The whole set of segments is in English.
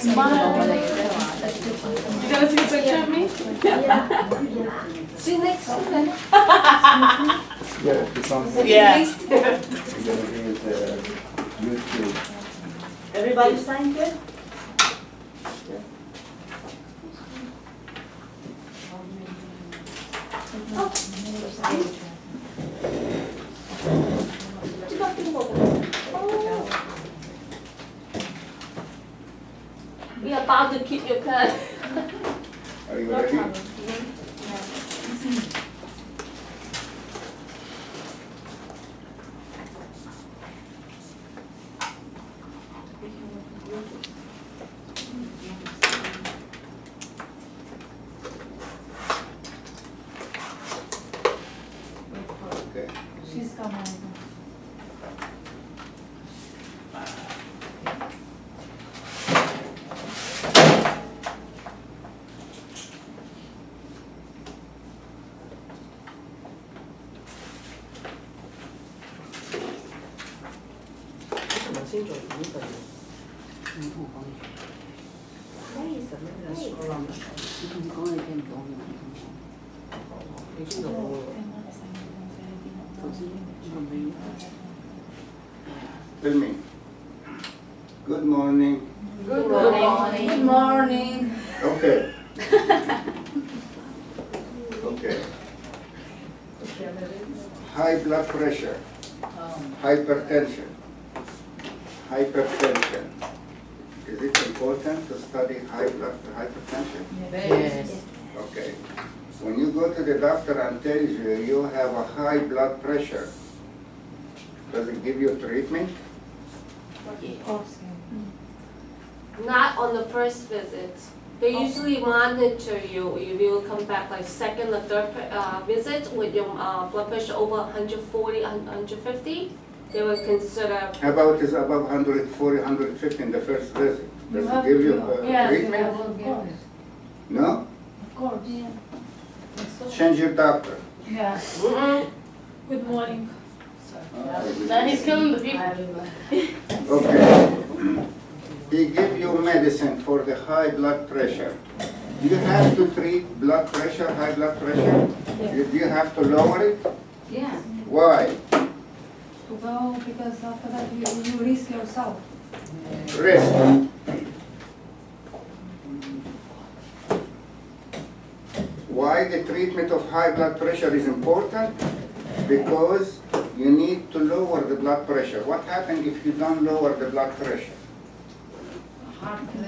Smile. You gonna take a picture of me? See you next time. Yeah, it sounds like Yeah. you're gonna be the YouTube. Everybody sign good? We are about to keep your card. Are you ready? Okay. She's coming. Tell me. Good morning. Good morning. Good morning. Okay. Okay. High blood pressure, hypertension. Hypertension. Is it important to study hypertension? Yes. Okay. When you go to the doctor and tells you you have a high blood pressure, does it give you treatment? Not on the first visit. They usually monitor you. You will come back like second or third visit with your blood pressure over 140, 150. They will consider. How about is above 140, 150 in the first visit? Does it give you treatment? No? Of course. Yeah. Change your doctor. Yeah. Good morning. Uh, Now he's killing the people. Okay. He give you medicine for the high blood pressure. Do you have to treat blood pressure, high blood pressure? Do you have to lower it? Yeah. Why? Well, because after that you risk yourself. Risk. Why the treatment of high blood pressure is important? Because you need to lower the blood pressure. What happens if you don't lower the blood pressure?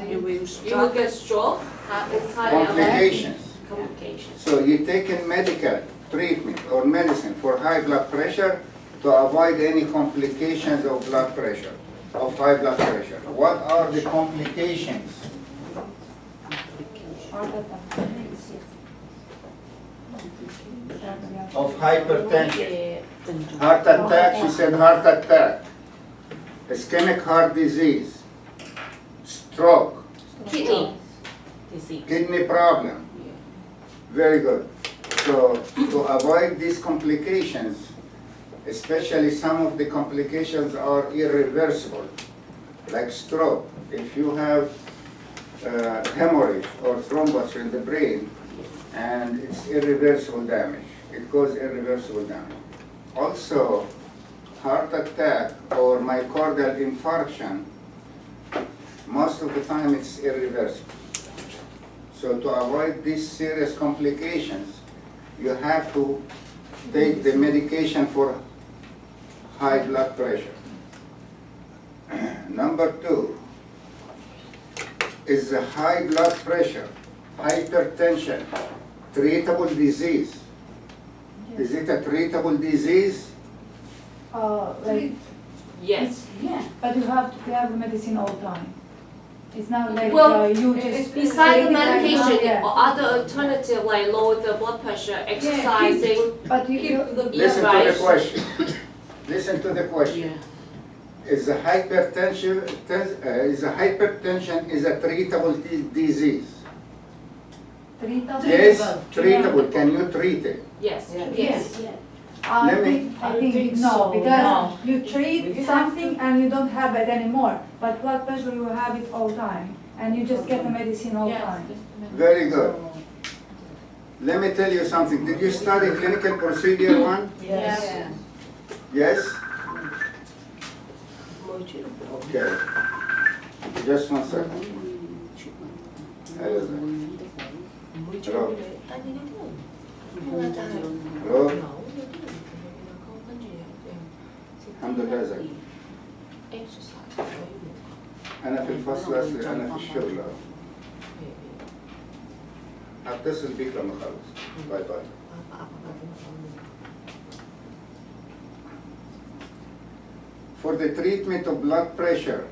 You will get stroke. Complications. Complications. So you take a medical treatment or medicine for high blood pressure to avoid any complications of blood pressure, of high blood pressure. What are the complications? Of hypertension? Heart attack, she said heart attack. Ischemic heart disease, stroke, Kidney. kidney problem. Very good. So to avoid these complications, especially some of the complications are irreversible, like stroke. If you have hemorrhage or thrombus in the brain, and it's irreversible damage, it causes irreversible damage. Also, heart attack or myocardial infarction, most of the time it's irreversible. So to avoid these serious complications, you have to take the medication for high blood pressure. Number 2 is the high blood pressure, hypertension, treatable disease. Is it a treatable disease? Like, Yes. yeah, but you have to have medicine all the time. It's not like Well, you just. Besides the medication, Yeah. or other alternative like lower the blood pressure, exercising. But you. Listen to Right. the question. Listen to the question. Is a hypertension is a treatable disease? Treatable? Yes, treatable. Can you treat it? Yes. Yes. Let me- I think no, so, because no. you treat something and you don't have it anymore. But blood pressure, you have it all the time. And you just get the medicine all the Yes, time? just a minute. Very good. Let me tell you something. Did you study clinical procedure one? Yes. Yes? Okay. Just one second. Hello. Hello. الحمد لله زين. أنا في الفصل أصلي أنا في الشغل. هتصل بيك لما أخلص. باي باي. For the treatment of blood pressure,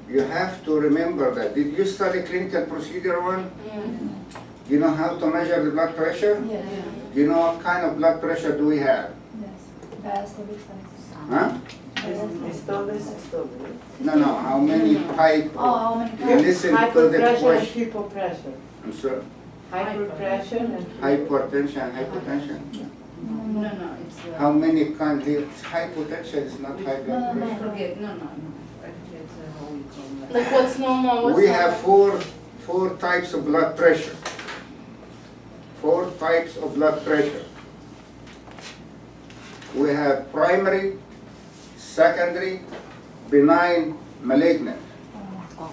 you have to remember that. Did you study clinical procedure one? You know how to measure the blood pressure? Yes. You know what kind of blood pressure do we have? Yes. Diastolic status. Huh? Diastolic. No, how many type? Oh, how many You times? listen to the Hyperpressure and question. hypopressure. I'm sorry. Hyperpressure and Hypertension, hypotension? No, it's. How many kinds? Hypotension is not high blood No, no, pressure. Forget, no. I forget how we call that. Like what's normal, what's We not? have four types of blood pressure. 4 types of blood pressure. We have primary, secondary, benign, malignant.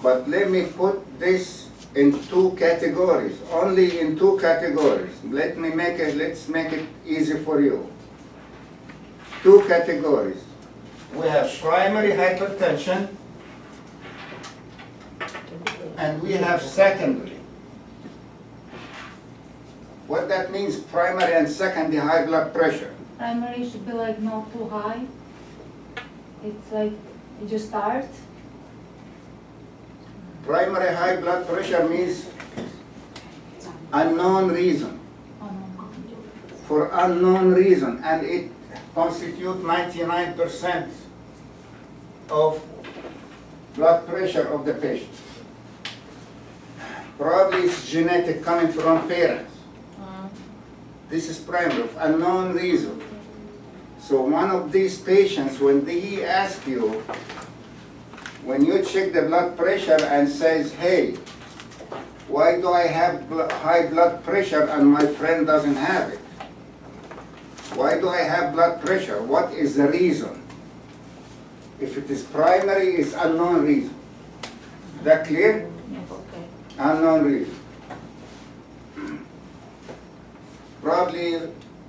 But let me put this in 2 categories, only in 2 categories. Let's make it easy for you. 2 categories. We have primary hypertension and we have secondary. What that means, primary and secondary high blood pressure. Primary should be like not too high. It's like you just start. Primary high blood pressure means unknown reason, Oh, no. for unknown reason, and it constitutes 99% of blood pressure of the patient. Probably it's genetic coming from parents. This is primary, of unknown reason. So one of these patients, when he asks you, when you check the blood pressure and says, hey, why do I have high blood pressure and my friend doesn't have it? Why do I have blood pressure? What is the reason? If it is primary, it's unknown reason. Is that clear? Okay. Unknown reason. Probably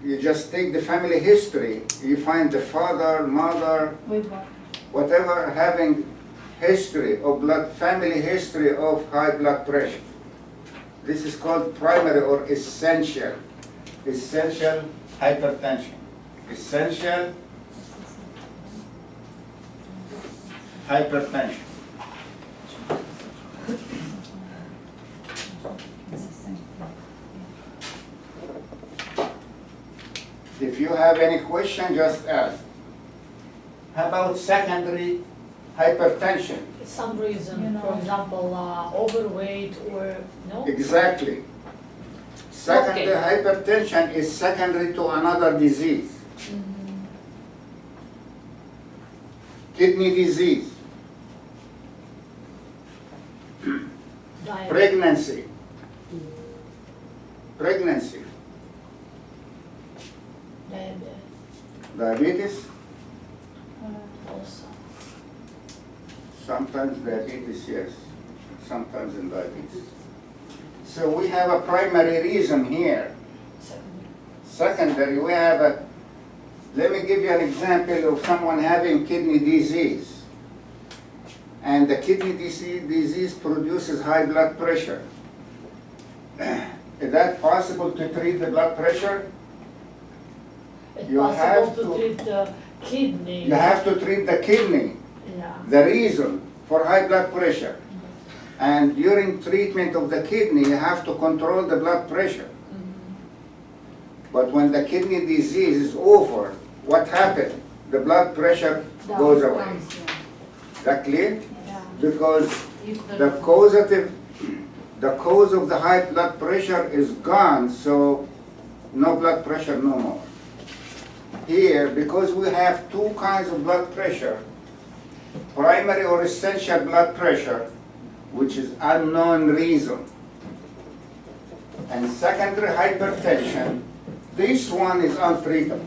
you just take the family history, you find the father, mother, Wait, what? whatever having history of family history of high blood pressure. This is called primary or essential hypertension. Essential hypertension. If you have any question, just ask. How about secondary hypertension? Some reason, You know. for example, overweight or no? Exactly. Secondary hypertension is secondary to another disease. Kidney disease, Diabetes. pregnancy, diabetes, Also. sometimes diabetes, yes, sometimes in diabetes. So we have a primary reason here. Secondary, we have a, let me give you an example of someone having kidney disease. And the kidney disease produces high blood pressure. Is that possible to treat the blood pressure? It's You have possible to to- treat the kidney. You have to treat the kidney, Yeah. the reason for high blood pressure. And during treatment of the kidney, you have to control the blood pressure. But when the kidney disease is over, what happened? The blood pressure goes away. Is that clear? Yeah. Because the cause of the high blood pressure is gone, so no blood pressure no more. Here, because we have 2 kinds of blood pressure, primary or essential blood pressure, which is unknown reason. And secondary hypertension, this one is untreatable.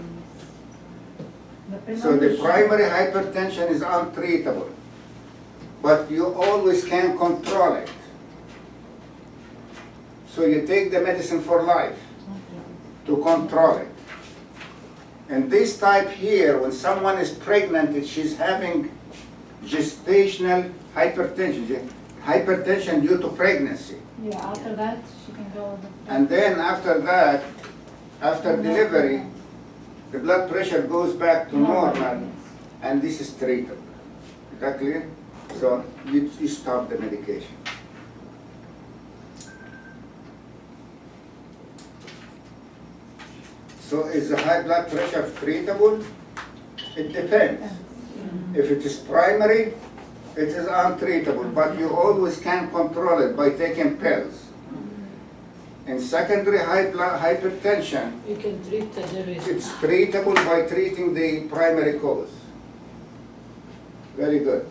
So the primary hypertension is untreatable, but you always can control it. So you take the medicine for life to control it. And this type here, when someone is pregnant, she's having gestational hypertension, hypertension due to pregnancy. Yeah, after that, she can go. And then after that, after delivery, the blood pressure goes back to normal, and this is treatable. Is that clear? So you stop the medication. So is the high blood pressure treatable? It depends. If it is primary, it is untreatable, but you always can control it by taking pills. In secondary hypertension, You can treat the reason. it's treatable by treating the primary cause. Very good.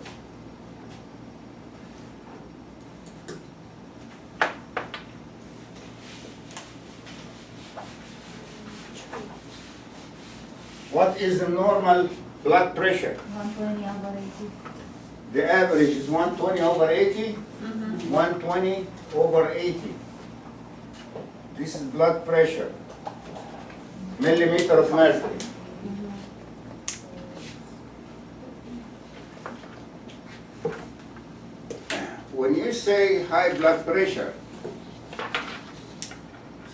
What is the normal blood pressure? 120 over 80. The average is 120 over 80, 120 over 80. This is blood pressure, millimeter of mercury. When you say high blood pressure,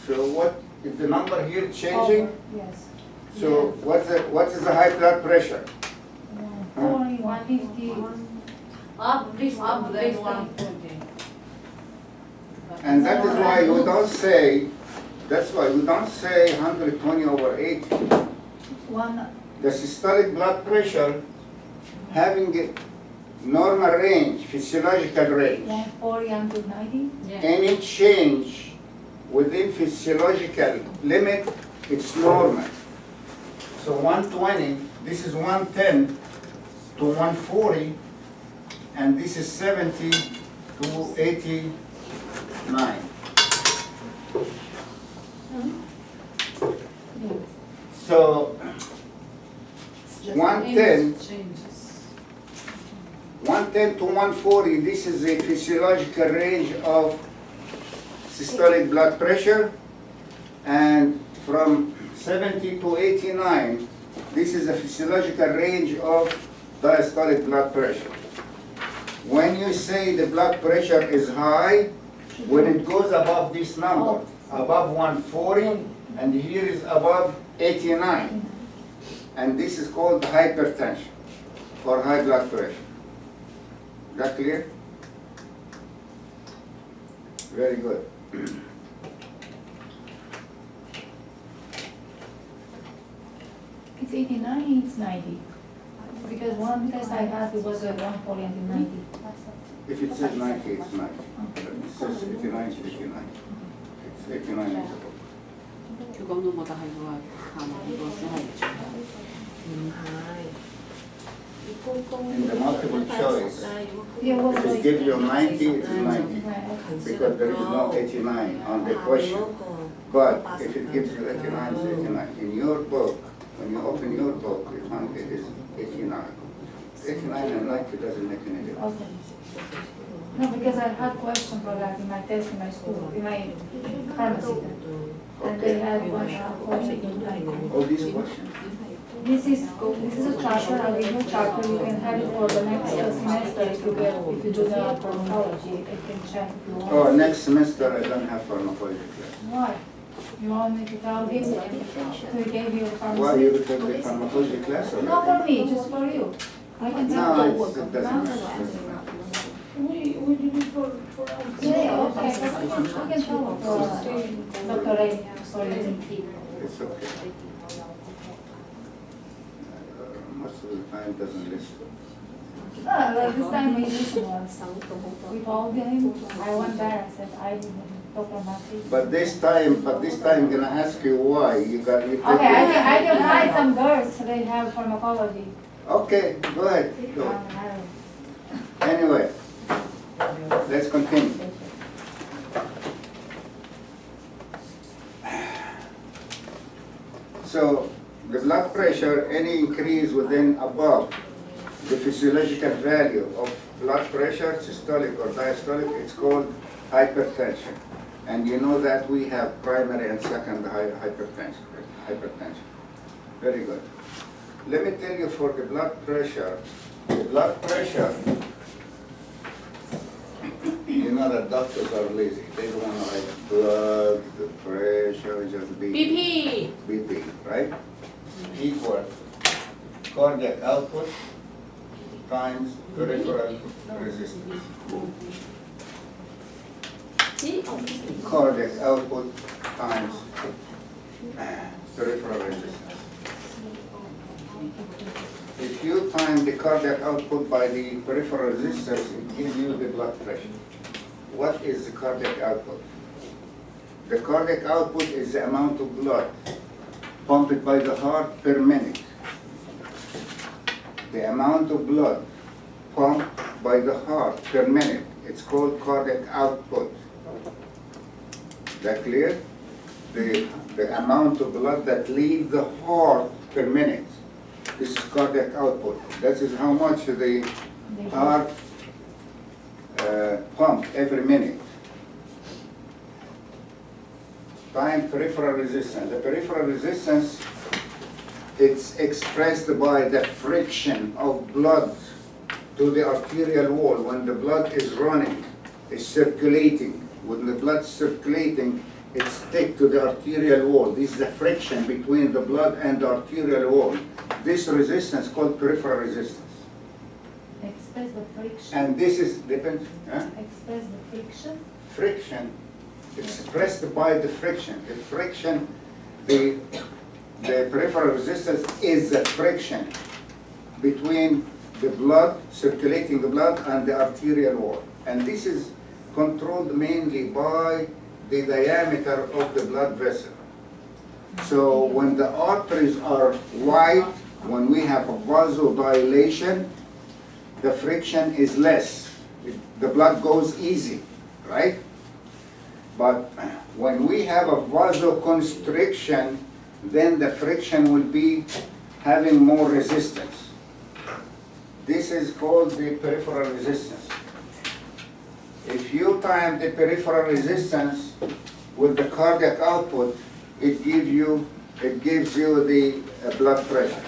so what is the number here changing? Over, yes. So what is the high blood pressure? 140, 150. Up than 120. And that is why we don't say, that's why we don't say 120 over 80. The systolic blood pressure having a normal range, physiological range. 140 until 90. Any change within physiological limit, it's normal. So 120, this is 110 to 140, and this is 70 to 89. So 110 to 140, this is the physiological range of systolic blood pressure, and from 70 to 89, this is a physiological range of diastolic blood pressure. When you say the blood pressure is high, when it goes above this number, above 140, and here is above 89, and this is called hypertension or high blood pressure. Is that clear? Very good. It's 89, it's 90. Because one test I had, it was a 140 until 90. If it says 90, it's 90. If it says 89, it's 89. It's 89 is above. 그거보다 하이브가 이거 써야겠죠. In the multiple choice, Yeah, it was if it like, gives you 90, it's 90. Because there is no 89 on the question. But if it gives you 89, it's 89. In your book, when you open your book, you find it is 89. 89 and 90 doesn't make any difference. okay. No, because I had question for that in my test in my school, in my pharmacy. And they had one question like, All these questions. this is a chapter, I'll give you a chapter, you can have it for the next semester if you do the pharmacology, it can check if you want. Oh, next semester I don't have pharmacology class. Why? You want me to tell him? So he gave you a pharmacy? Why you take the pharmacology class already? Not for me, just for you. I can tell No, you. it doesn't matter. We did it for us. Yeah, okay, I can tell Dr. Ray, sorry. It's okay. Most of the time doesn't listen. Like this time we listened once. We told him, I went there, I said, I didn't talk about this. But this time I'm gonna ask you why. You take Okay, I can find some girls, they have pharmacology. Okay, go ahead. Go ahead. Anyway, let's continue. So the blood pressure, any increase within above the physiological value of blood pressure, systolic or diastolic, it's called hypertension. And you know that we have primary and secondary hypertension. Very good. Let me tell you for the blood pressure, you know that doctors are lazy. They don't want to write blood pressure, just BP. BP, right? Equal cardiac output times peripheral resistance. Cardiac output times peripheral resistance. If you time the cardiac output by the peripheral resistance, it gives you the blood pressure. What is the cardiac output? The cardiac output is the amount of blood pumped by the heart per minute. The amount of blood pumped by the heart per minute, it's called cardiac output. Is that clear? The amount of blood that leaves the heart per minute. This is cardiac output. That is how much the heart pump every minute. Time peripheral resistance. The peripheral resistance, it's expressed by the friction of blood to the arterial wall. When the blood is running, it's circulating. When the blood is circulating, it sticks to the arterial wall. This is the friction between the blood and the arterial wall. This resistance is called peripheral resistance. Express the friction. And this is depends. Express the friction. Friction expressed by the friction. The friction, the peripheral resistance is the friction between the blood, circulating the blood, and the arterial wall. And this is controlled mainly by the diameter of the blood vessel. So when the arteries are wide, when we have a vasodilation, the friction is less. The blood goes easy, right? But when we have a vasoconstriction, then the friction will be having more resistance. This is called the peripheral resistance. If you time the peripheral resistance with the cardiac output, it gives you the blood pressure.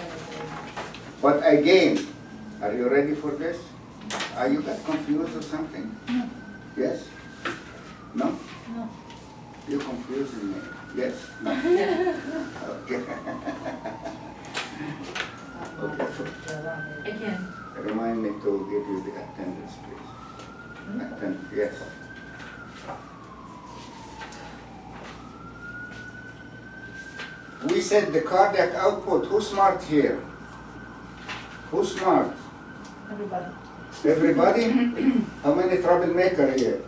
But again, are you ready for this? Are you got confused or something? No. Yes? No? No. You're confusing me. Yes? No? Okay. Okay. Again. Remind me to give you the attendance, please. Attendance, yes. We said the cardiac output. Who's smart here? Who's smart? Everybody. Everybody? How many troublemaker here?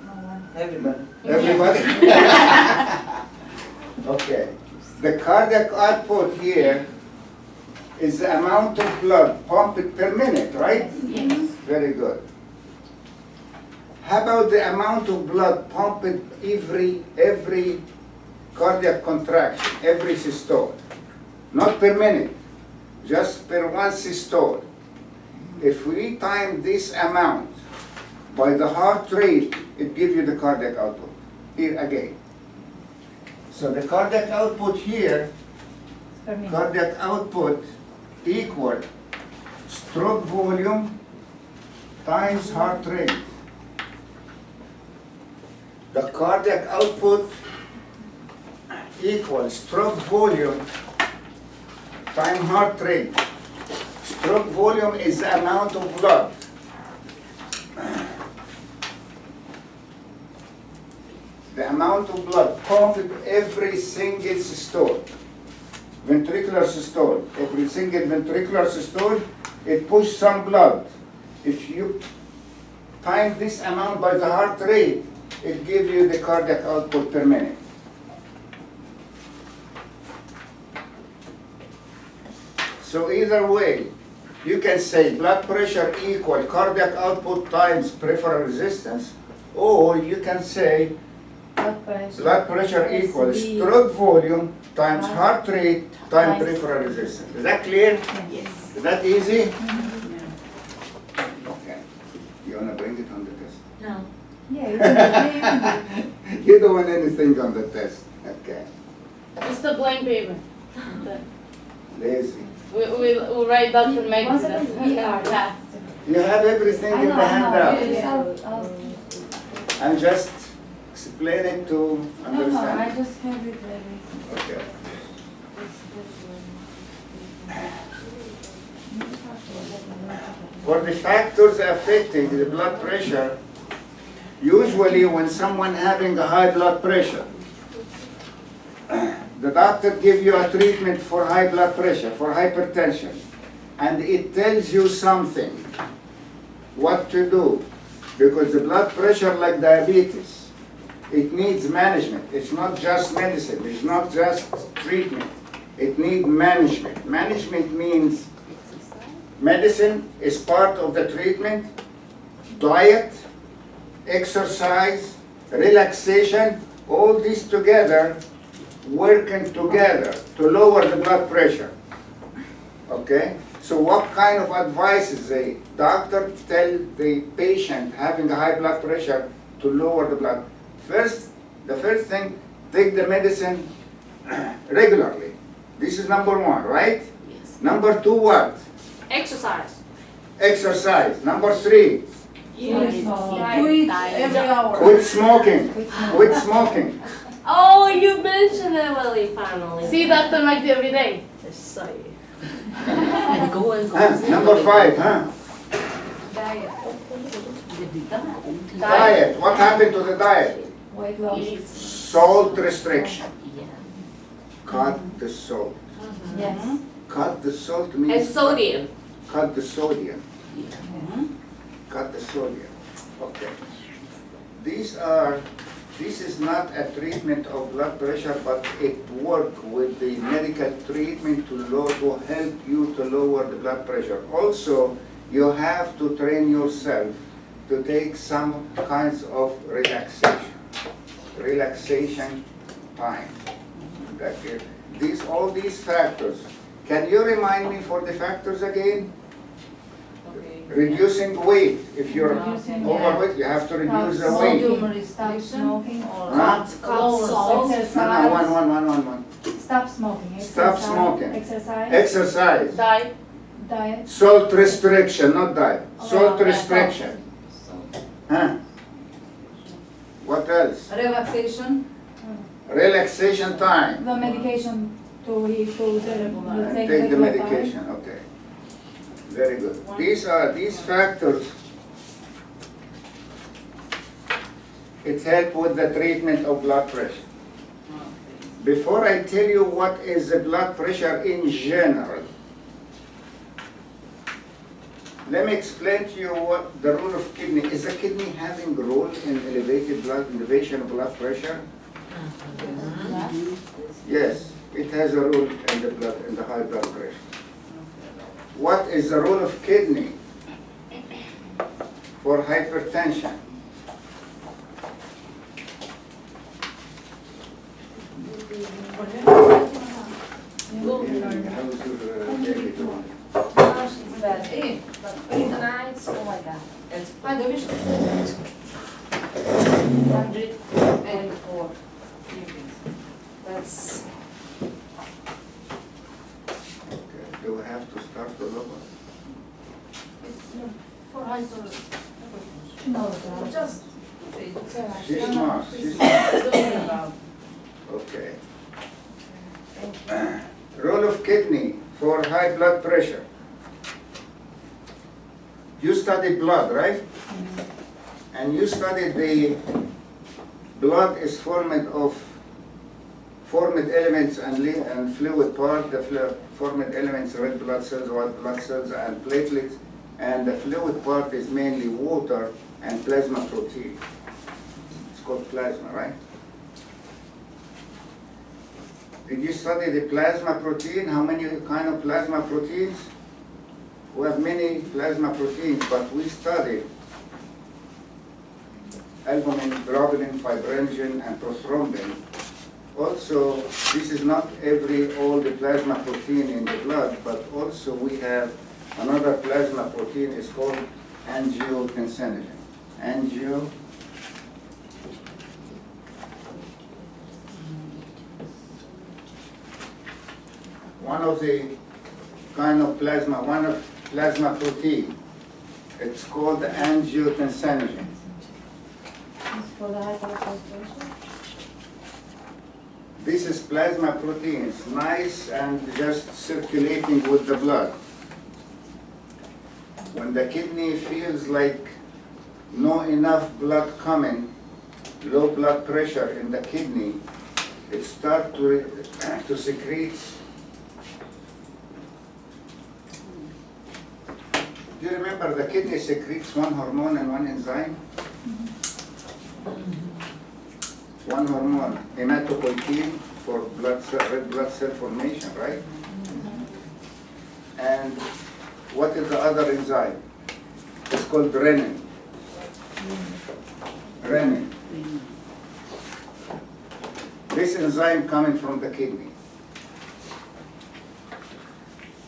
No one. Everybody. Everybody? Okay. The cardiac output here is the amount of blood pumped per minute, right? Yes. Very good. How about the amount of blood pumped every cardiac contraction, every systole? Not per minute, just per one systole. If we time this amount by the heart rate, it gives you the cardiac output. Here again. So the cardiac output here, Per minute. cardiac output equal stroke volume times heart rate. The cardiac output equals stroke volume times heart rate. Stroke volume is the amount of blood. The amount of blood pumped every single systole. Ventricular systole. Every single ventricular systole, it pushes some blood. If you time this amount by the heart rate, it gives you the cardiac output per minute. So either way, you can say blood pressure equal cardiac output times peripheral resistance, Or you can say blood pressure equals stroke volume times heart rate times peripheral resistance. Is that clear? Yes. Is that easy? Okay. You wanna bring it on the test? No. Yeah, you can You don't want anything on the test. Okay. Just a blank paper. Lazy. We'll write Dr. Meg. Once it is ER. You have everything in the handout. No, And just explain it to I understand. just have it ready. Okay. For the factors affecting the blood pressure, usually when someone having a high blood pressure, the doctor give you a treatment for high blood pressure, for hypertension, and it tells you something, what to do, because the blood pressure, like diabetes, it needs management. It's not just medicine, it's not just treatment. It needs management. Management means medicine is part of the treatment, diet, exercise, relaxation, all these together, working together to lower the blood pressure. Okay? So what kind of advices the doctor tell the patient having a high blood pressure to lower the blood? The first thing, take the medicine regularly. This is number one, right? Yes. Number two, what? Exercise. Exercise. Number three, Yes. Do it every hour. quit smoking. Quit smoking. Oh, you mentioned it, Willie, finally. See Dr. Meg every day. Number five, huh? Diet. What happened to the diet? Weight loss. Salt restriction. Cut the salt. Yes. Cut the salt And means sodium. cut the sodium. Cut the sodium. Okay. This is not a treatment of blood pressure, but it works with the medical treatment to help you to lower the blood pressure. Also, you have to train yourself to take some kinds of relaxation time. All these factors. Can you remind me for the factors again? Reducing weight. If you're Reducing, overweight, you have to reduce the weight. Stop smoking or Huh? Cut salt. exercise. One. Stop smoking. Stop Exercise. smoking. Exercise. Exercise. Die. Diet. Salt restriction, not diet. Salt yeah, restriction. Huh? What else? Relaxation. Relaxation time. The medication to let's say Take the regular medication, okay. Very good. These factors, it helps with the treatment of blood pressure. Before I tell you what is the blood pressure in general, let me explain to you what the role of kidney. Is the kidney having a role in elevation of blood pressure? Yes, it has a role in the high blood pressure. What is the role of kidney for hypertension? Oh my God. Hadi bir 184. That's Okay. Do we have to start the lower? for hyper. No, Just. She's smart. She's smart. Okay. Role of kidney for high blood pressure. You study blood, right? And you studied the blood is formed elements and fluid part. The formed elements, red blood cells, white blood cells, and platelets. And the fluid part is mainly water and plasma protein. It's called plasma, right? Did you study the plasma protein? How many kind of plasma proteins? We have many plasma proteins, but we studied albumin, globulin, fibrinogen, and prothrombin. Also, this is not all the plasma protein in the blood, but also we have another plasma protein is called angiotensinogen. One of the kind of plasma, one of plasma protein. It's called angiotensinogen. It's for the hypertension. This is plasma protein. It's nice and just circulating with the blood. When the kidney feels like no enough blood coming, low blood pressure in the kidney, it starts to secrete. Do you remember the kidney secretes one hormone and one enzyme? One hormone, hematopoietin for red blood cell formation, right? And what is the other enzyme? It's called renin. Renin. This enzyme coming from the kidney.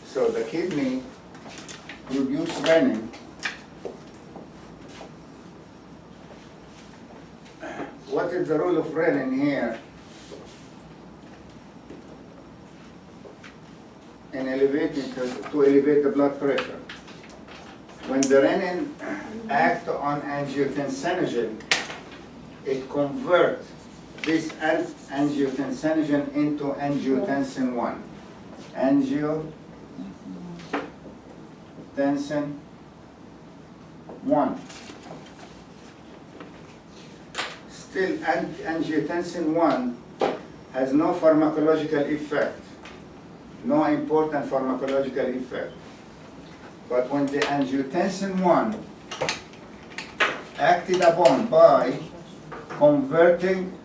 So the kidney produce renin. What is the role of renin here in to elevate the blood pressure? When the renin acts on angiotensinogen, it converts this angiotensinogen into angiotensin 1. Angiotensin 1. Still, angiotensin 1 has no pharmacological effect, no important pharmacological effect. But when the angiotensin 1 acted upon by converting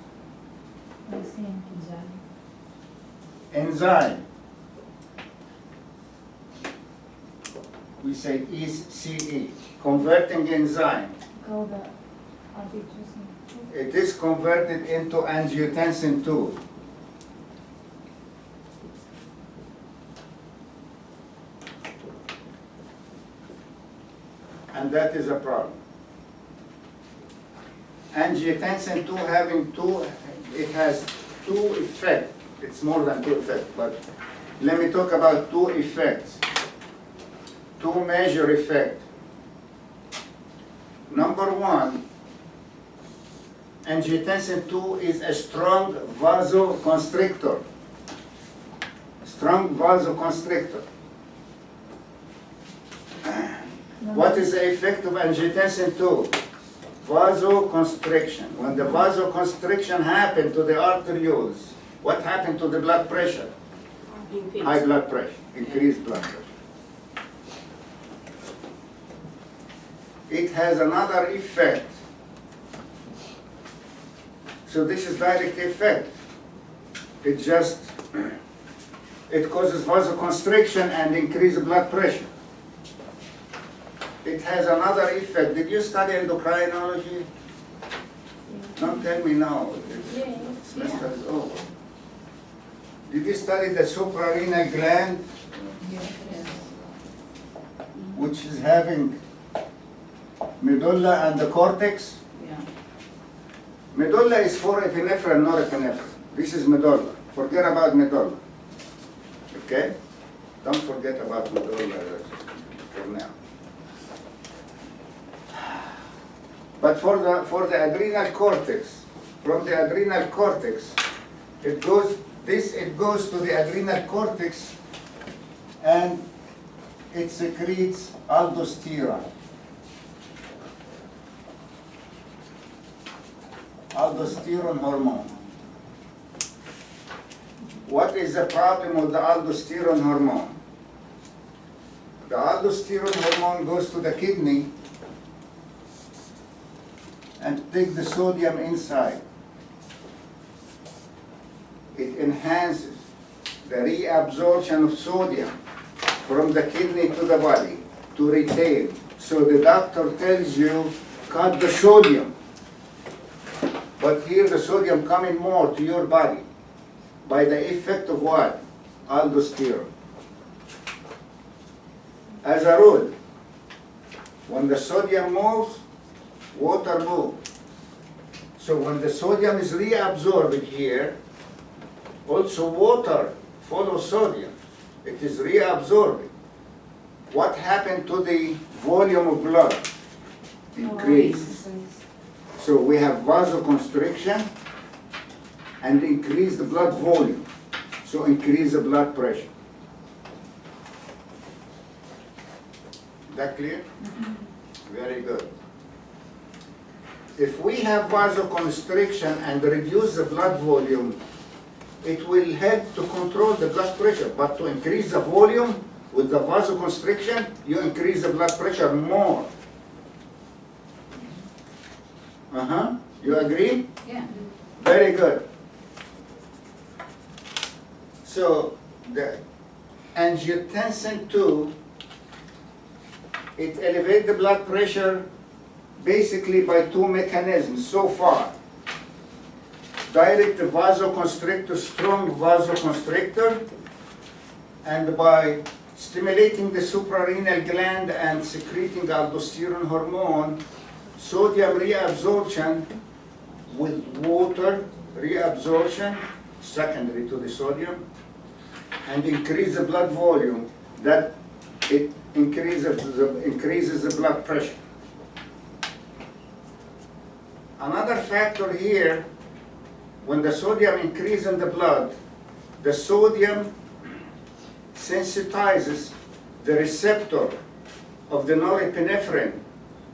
enzyme, we say ECE, converting enzyme, it is converted into angiotensin 2. And that is a problem. Angiotensin 2 having it has two effects. It's more than two effects, but let me talk about two effects. Two major effects. Number one, angiotensin 2 is a strong vasoconstrictor. Strong vasoconstrictor. What is the effect of angiotensin 2? Vasoconstriction. When the vasoconstriction happened to the arterioles, what happened to the blood pressure? High blood pressure, increased blood pressure. It has another effect. So this is direct effect. It causes vasoconstriction and increased blood pressure. It has another effect. Did you study endocrinology? Don't tell me no. This semester is over. Did you study the suprarenal gland? Which is having medulla and the cortex? Medulla is for epinephrine, norepinephrine. This is medulla. Forget about medulla. Okay? Don't forget about medulla for now. But for the adrenal cortex, from the adrenal cortex, it goes to the adrenal cortex and it secretes aldosterone. Aldosterone hormone. What is the problem with the aldosterone hormone? The aldosterone hormone goes to the kidney and take the sodium inside. It enhances the reabsorption of sodium from the kidney to the body to retain. So the doctor tells you, cut the sodium. But here the sodium coming more to your body by the effect of what? Aldosterone. As a rule, when the sodium moves, water moves. So when the sodium is reabsorbed here, also water follows sodium. It is reabsorbed. What happened to the volume of blood? Increased. So we have vasoconstriction and increase the blood volume. So increase the blood pressure. Is that clear? Very good. If we have vasoconstriction and reduce the blood volume, it will help to control the blood pressure. But to increase the volume with the vasoconstriction, you increase the blood pressure more. You agree? Yeah. Very good. So the angiotensin 2, it elevates the blood pressure basically by two mechanisms so far. Direct vasoconstrictor, strong vasoconstrictor, and by stimulating the suprarenal gland and secreting aldosterone hormone, sodium reabsorption with water reabsorption, secondary to the sodium, and increase the blood volume, that it increases the blood pressure. Another factor here, when the sodium increases in the blood, the sodium sensitizes the receptor of the norepinephrine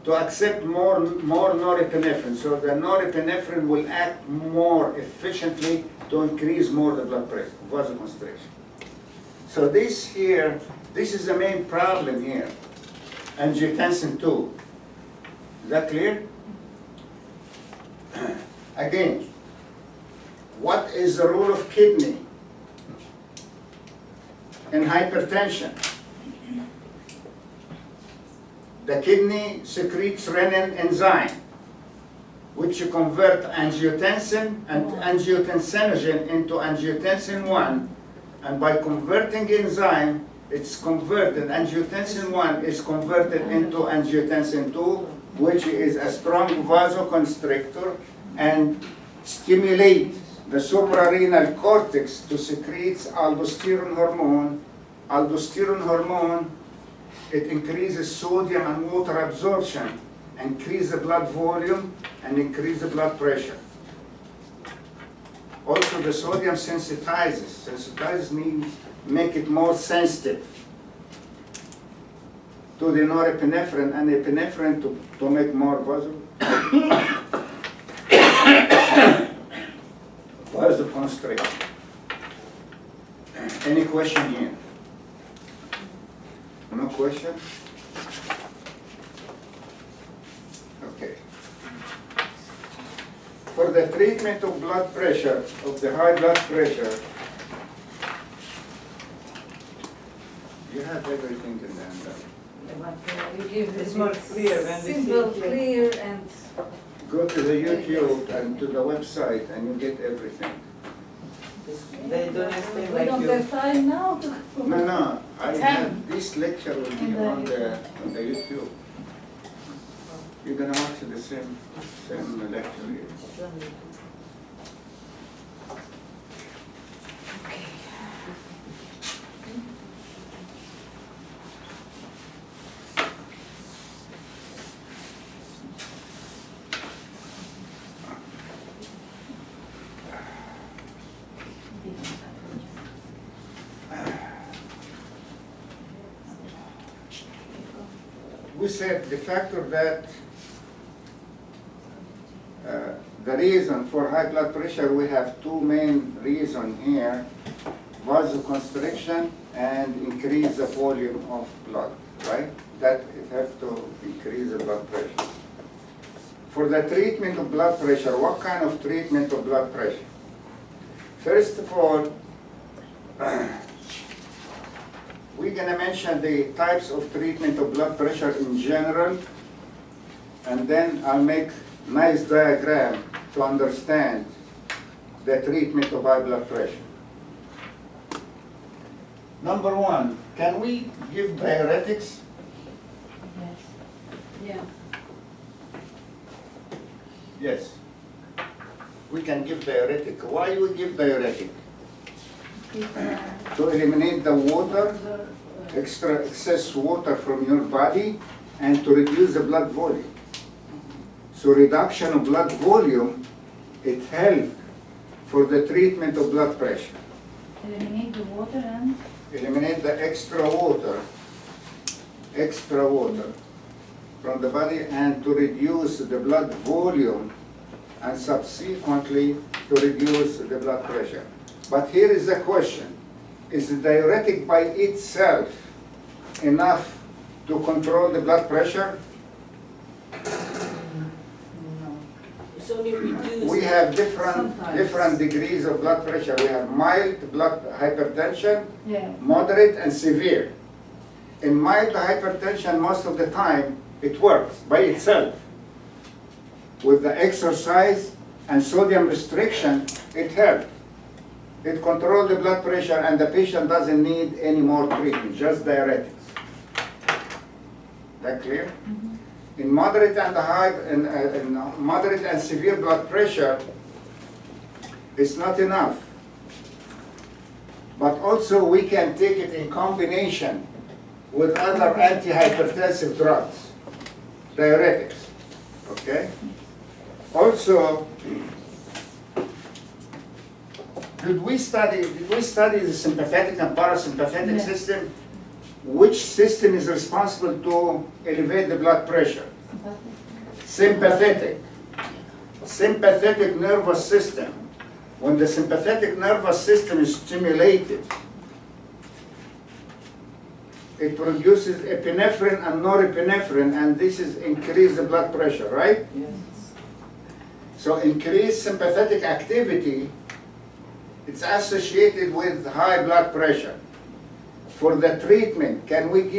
to accept more norepinephrine. So the norepinephrine will act more efficiently to increase more the blood pressure, vasoconstriction. So this here, this is the main problem here, angiotensin 2. Is that clear? Again, what is the role of kidney in hypertension? The kidney secretes renin enzyme, which convert angiotensin and angiotensinogen into angiotensin 1, and by converting enzyme, it's converted, angiotensin 1 is converted into angiotensin 2, which is a strong vasoconstrictor and stimulate the suprarenal cortex to secrete aldosterone hormone. Aldosterone hormone, it increases sodium and water absorption, increase the blood volume, and increase the blood pressure. Also, the sodium sensitizes. Sensitizes means make it more sensitive to the norepinephrine and epinephrine to make more vasoconstriction. Any question here? No question? Okay. For the treatment of blood pressure, of the high blood pressure, you have everything in the handout. You give It's more clear when we see simple, it here. clear, and Go to the YouTube and to the website and you get everything. They don't explain we like don't you. have time now to. No, I Ten. have, this lecture will be In the on the YouTube. You're gonna watch the same lecture here. We said the factor that the reason for high blood pressure, we have two main reasons here: vasoconstriction and increase the volume of blood, right? That it has to increase the blood pressure. For the treatment of blood pressure, what kind of treatment of blood pressure? First of all, we're going to mention the types of treatment of blood pressure in general, and then I'll make nice diagram to understand the treatment of high blood pressure. Number one, can we give diuretics? Yes. Yeah. Yes. We can give diuretic. Why we give diuretic? To eliminate the water, excess water from your body, and to reduce the blood volume. So reduction of blood volume, it helps for the treatment of blood pressure. Eliminate the water and Eliminate the extra water from the body, and to reduce the blood volume, and subsequently to reduce the blood pressure. But here is the question: is the diuretic by itself enough to control the blood pressure? It's only reduced. We have different Sometimes. degrees of blood pressure. We have mild blood hypertension, yeah. moderate, and severe. In mild hypertension, most of the time, it works by itself. With the exercise and sodium restriction, it helps. It controls the blood pressure, and the patient doesn't need any more treatment, just diuretics. That clear? In moderate and in moderate and severe blood pressure, it's not enough. But also we can take it in combination with other antihypertensive drugs, diuretics. Okay? Also, did we study the sympathetic and parasympathetic Yeah. system? Which system is responsible to elevate the blood pressure? Sympathetic. Sympathetic nervous system. When the sympathetic nervous system is stimulated, it produces epinephrine and norepinephrine, and this is increase the blood pressure, right? Yes. So increased sympathetic activity, it's associated with high blood pressure. For the treatment, can we give